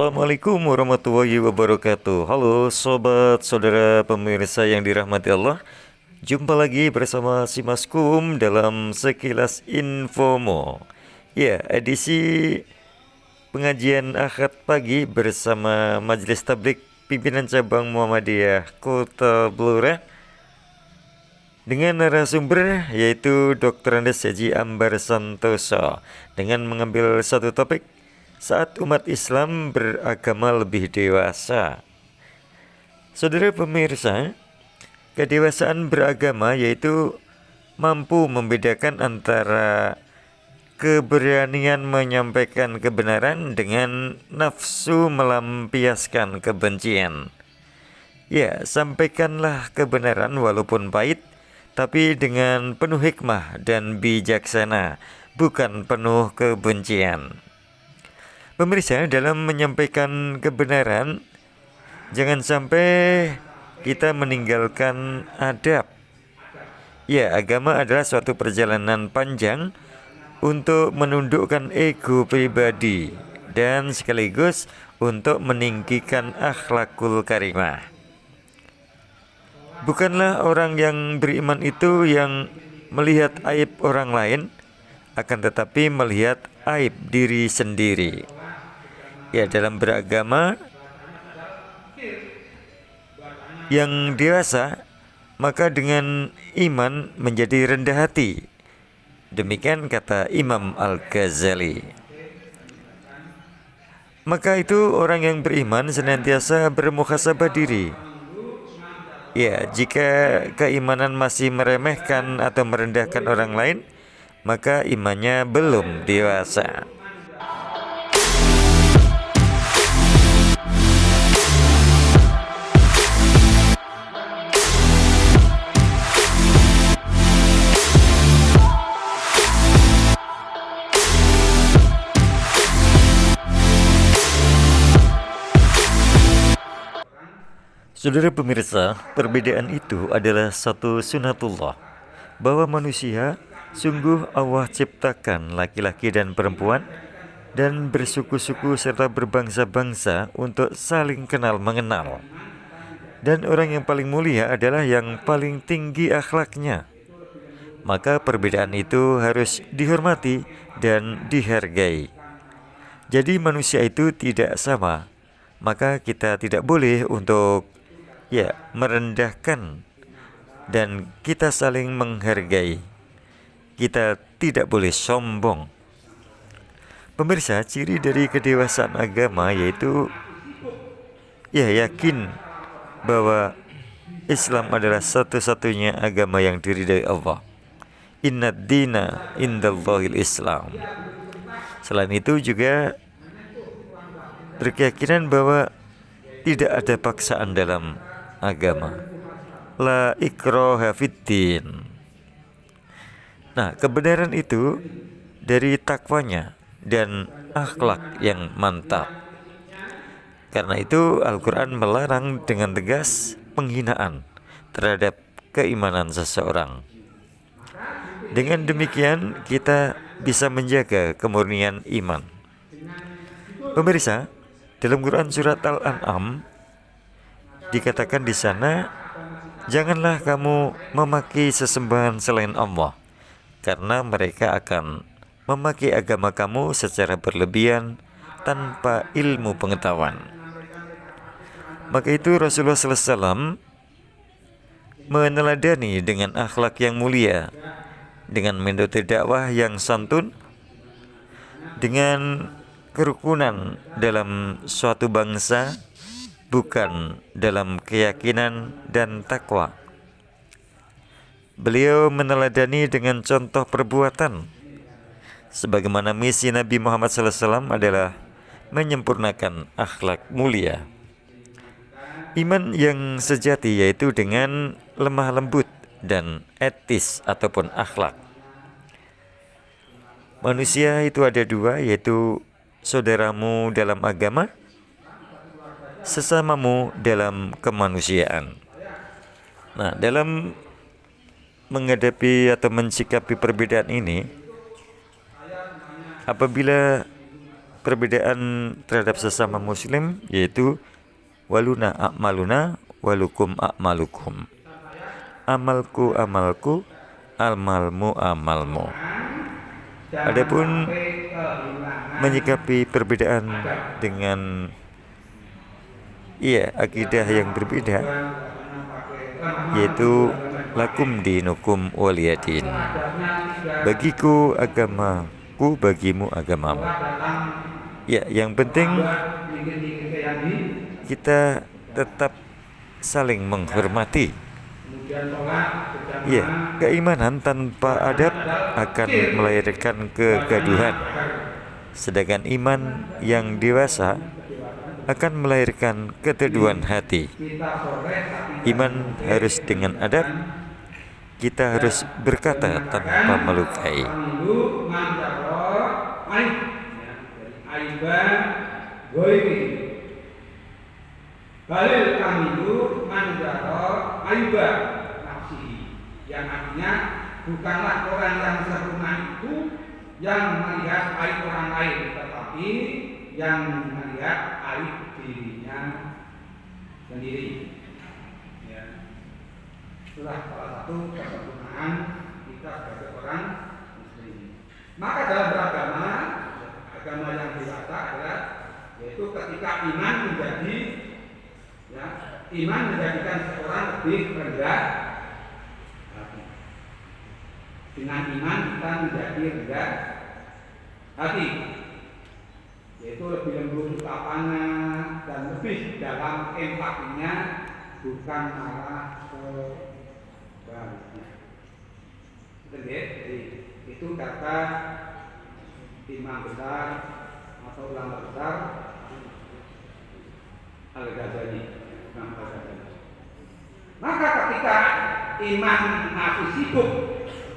Assalamualaikum warahmatullahi wabarakatuh. Halo sobat saudara pemirsa yang dirahmati Allah. Jumpa lagi bersama si Maskum dalam sekilas infomo. Ya, edisi pengajian Ahad pagi bersama Majelis Tablik Pimpinan Cabang Muhammadiyah Kota Blora dengan narasumber yaitu Dr. Andes Haji Ambar Santoso dengan mengambil satu topik saat umat Islam beragama lebih dewasa. Saudara pemirsa, kedewasaan beragama yaitu mampu membedakan antara keberanian menyampaikan kebenaran dengan nafsu melampiaskan kebencian. Ya, sampaikanlah kebenaran walaupun pahit, tapi dengan penuh hikmah dan bijaksana, bukan penuh kebencian. Pemirsa, dalam menyampaikan kebenaran, jangan sampai kita meninggalkan adab. Ya, agama adalah suatu perjalanan panjang untuk menundukkan ego pribadi dan sekaligus untuk meninggikan akhlakul karimah. Bukanlah orang yang beriman itu yang melihat aib orang lain, akan tetapi melihat aib diri sendiri. Ya, dalam beragama yang dewasa, maka dengan iman menjadi rendah hati. Demikian kata Imam Al-Ghazali. Maka itu orang yang beriman senantiasa bermuhasabah diri. Ya, jika keimanan masih meremehkan atau merendahkan orang lain, maka imannya belum dewasa. Saudara pemirsa, perbedaan itu adalah satu sunatullah, bahwa manusia sungguh Allah ciptakan laki-laki dan perempuan dan bersuku-suku serta berbangsa-bangsa untuk saling kenal mengenal. Dan orang yang paling mulia adalah yang paling tinggi akhlaknya. Maka perbedaan itu harus dihormati dan dihargai. Jadi manusia itu tidak sama, maka kita tidak boleh untuk merendahkan, dan kita saling menghargai. Kita tidak boleh sombong. Pemirsa, ciri dari kedewasaan agama yaitu yakin bahwa Islam adalah satu-satunya agama yang diridhai Allah. Innad dina indallahil Islam. Selain itu juga berkeyakinan bahwa tidak ada paksaan dalam agama. La ikraha fiddin. Nah, kebenaran itu dari takwanya dan akhlak yang mantap. Karena itu Al-Quran melarang dengan tegas penghinaan terhadap keimanan seseorang. Dengan demikian kita bisa menjaga kemurnian iman. Pemirsa, dalam Quran surat Al-An'am dikatakan di sana, janganlah kamu memaki sesembahan selain Allah, karena mereka akan memaki agama kamu secara berlebihan tanpa ilmu pengetahuan. Maka itu Rasulullah SAW meneladani dengan akhlak yang mulia, dengan metode dakwah yang santun, dengan kerukunan dalam suatu bangsa, bukan dalam keyakinan dan takwa. Beliau meneladani dengan contoh perbuatan, sebagaimana misi Nabi Muhammad SAW adalah menyempurnakan akhlak mulia. Iman yang sejati yaitu dengan lemah lembut dan etis ataupun akhlak. Manusia itu ada dua, yaitu saudaramu dalam agama, sesamamu dalam kemanusiaan. Nah, dalam menghadapi atau mensikapi perbedaan ini, apabila perbedaan terhadap sesama muslim, yaitu waluna a'maluna walukum a'malukum. Amalku amalku, amalmu amalmu. Adapun menyikapi perbedaan dengan akidah yang berbeda, yaitu lakum dinukum waliyadin. Bagiku agamaku, bagimu agamamu. Ya, yang penting kita tetap saling menghormati. Ya, keimanan tanpa adab akan melahirkan kegaduhan. Sedangkan iman yang dewasa akan melahirkan keteduhan hati. Iman harus dengan adab. Kita harus berkata tanpa melukai. Balil kamilu manjaro aiba nafsi, yang artinya bukanlah orang yang sempurna itu yang melihat aib orang lain, tetapi yang melihat aib dirinya sendiri. Ya. Itulah salah satu kesempurnaan kita sebagai orang muslim. Maka dalam beragama, agama yang dewasa adalah yaitu ketika iman menjadi iman menjadikan seorang lebih rendah hati. Dengan iman kita menjadi rendah hati, yaitu lebih lembut ucapannya dan lebih dalam empatinya, bukan malah sebaliknya. Jadi itu kata imam besar atau ulama besar Al-Ghazali. Maka ketika iman masih sibuk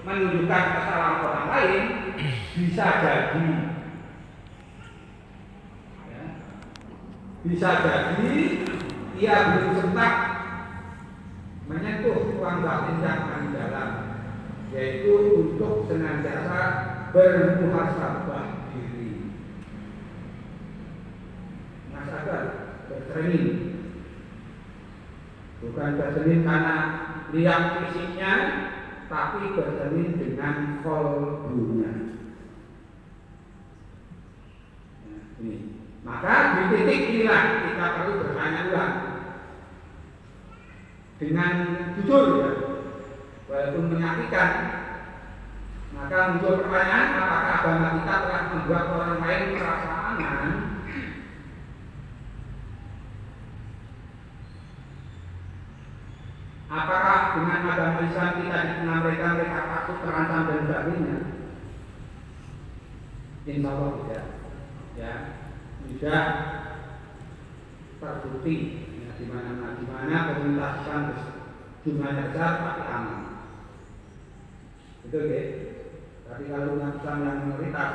menunjukkan kesalahan orang lain, bisa jadi ia belum sempat menyentuh ruang batin yang paling dalam, yaitu untuk senantiasa bermuhasabah diri, muhasabah, bercermin. Bukan bercermin karena lihat fisiknya, tapi bercermin dengan kolbunya. Ini. Maka di titik inilah kita perlu bertanya ulang dengan jujur, ya, walaupun menyakitkan. Maka muncul pertanyaan, apakah agama kita telah membuat orang lain merasa aman? Apakah dengan agama Islam kita di tengah mereka takut terancam dan sebagainya? Insya Allah tidak. Ya, tidak terbukti. Ya, di mana pemerintah Islam jumlahnya besar tapi aman. Betul ya? Tapi kalau umat Islam yang minoritas,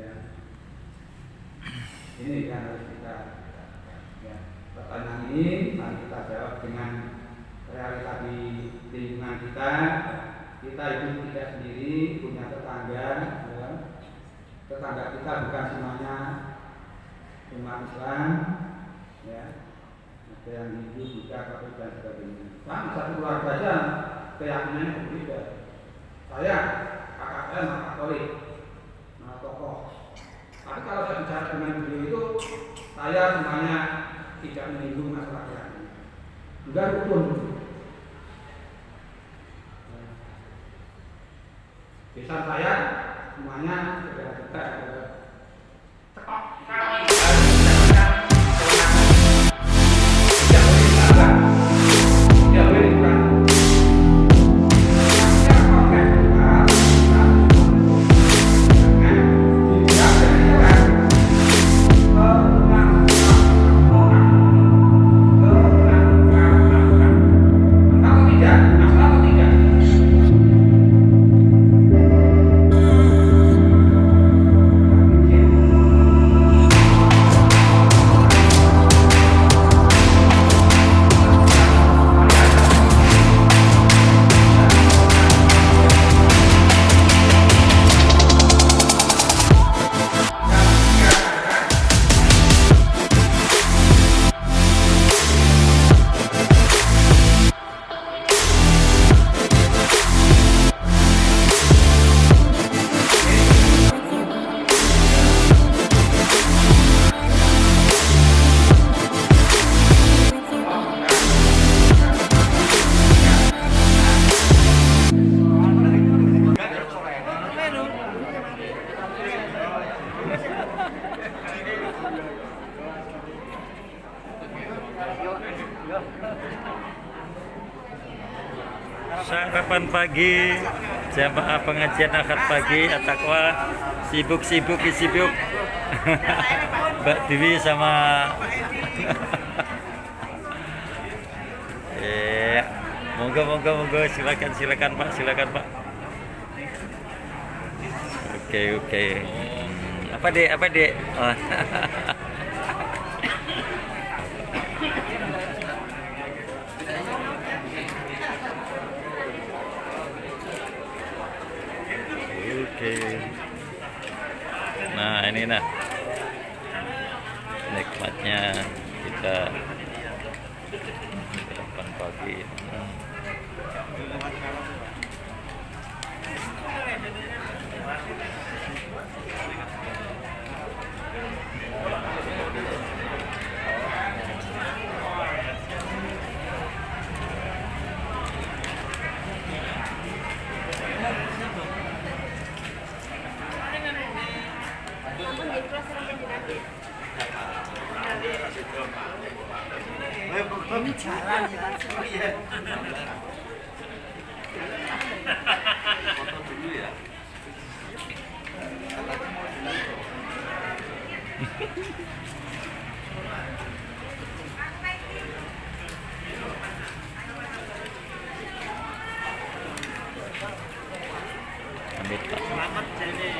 ya, ini yang harus kita. Pertanyaan ini mari kita jawab dengan realita di lingkungan kita. Kita hidup tidak sendiri, punya tetangga. Ya. Tetangga kita bukan semuanya umat Islam. Ya. Ada yang hidup juga Katolik dan sebagainya. Kan satu keluarga saja keyakinannya berbeda. Saya, kakak saya mah Katolik, mah tokoh. Tapi kalau saya bicara dengan beliau itu, saya semuanya tidak menyinggung masalah keyakinan. Juga rukun. Desa saya semuanya sudah Sarapan pagi, jamaah pengajian akad pagi, At-Taqwa, sibuk. Mbak Dewi sama monggo, silakan Pak. Oke. Apa dek? Oh. Oke. Nah, ini nikmatnya kita sarapan pagi. Ini jalan ya. Foto dulu ya. Selamat jadi.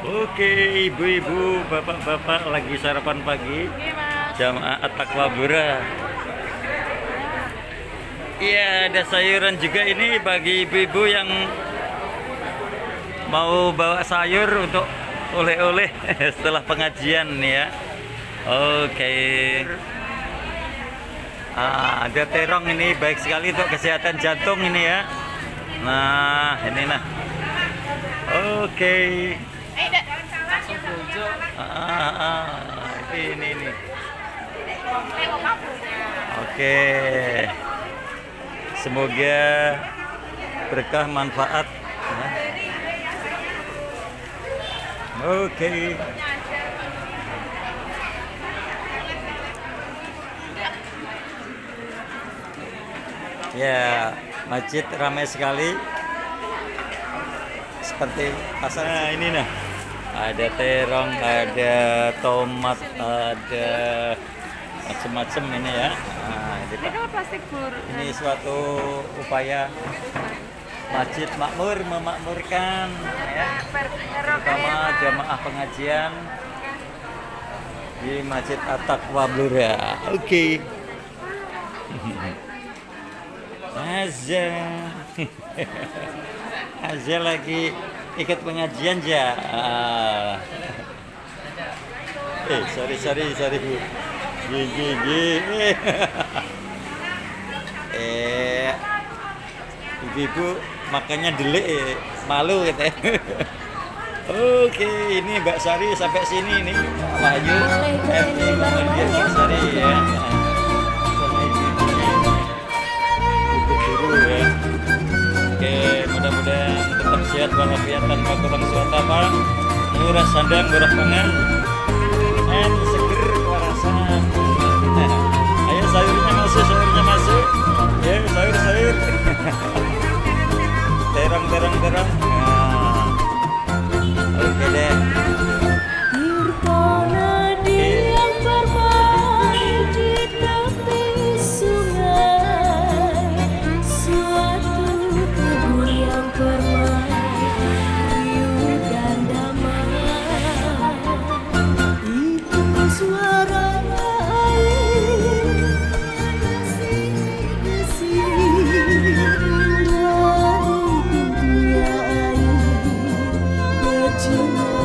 Oke, ibu-ibu, bapak-bapak lagi sarapan pagi. Jamaah At-Taqwa Bura. Iya, ada sayuran juga ini bagi ibu-ibu yang mau bawa sayur untuk oleh-oleh setelah pengajian nih ya. Oke. Ada terong ini baik sekali untuk kesehatan jantung ini ya. Nah, ini Oke. Ini. Oke. Semoga berkah manfaat. Oke. Ya, masjid ramai sekali. Seperti pasar. Nah, ini ada terong, ada tomat, ada macam-macam ini ya. Nah, ini plastik ini suatu upaya masjid makmur, memakmurkan ya, terutama jamaah pengajian di Masjid At-Taqwa Blora. Oke. Azza lagi ikut pengajian ya. Sorry Bu. Gigi. Ibu makannya delik, malu gitu. Oke, ini Mbak Sari sampai sini nih. Wahyu, Mbak Sari ya. Sama ibu-ibunya. Guru ya. Oke, mudah-mudahan tetap sehat walafiat tanpa kurang suatu apa. Murah sandang, murah pangan, dan seger kewarasan. Ayo sayurnya masuk. Ya, sayur. Terang. Nah. Oke deh. Yang bermain di tepi sungai, suatu tubuh yang bermain riuh dan damai. Itu suara air desir dari pintu air berjumpa.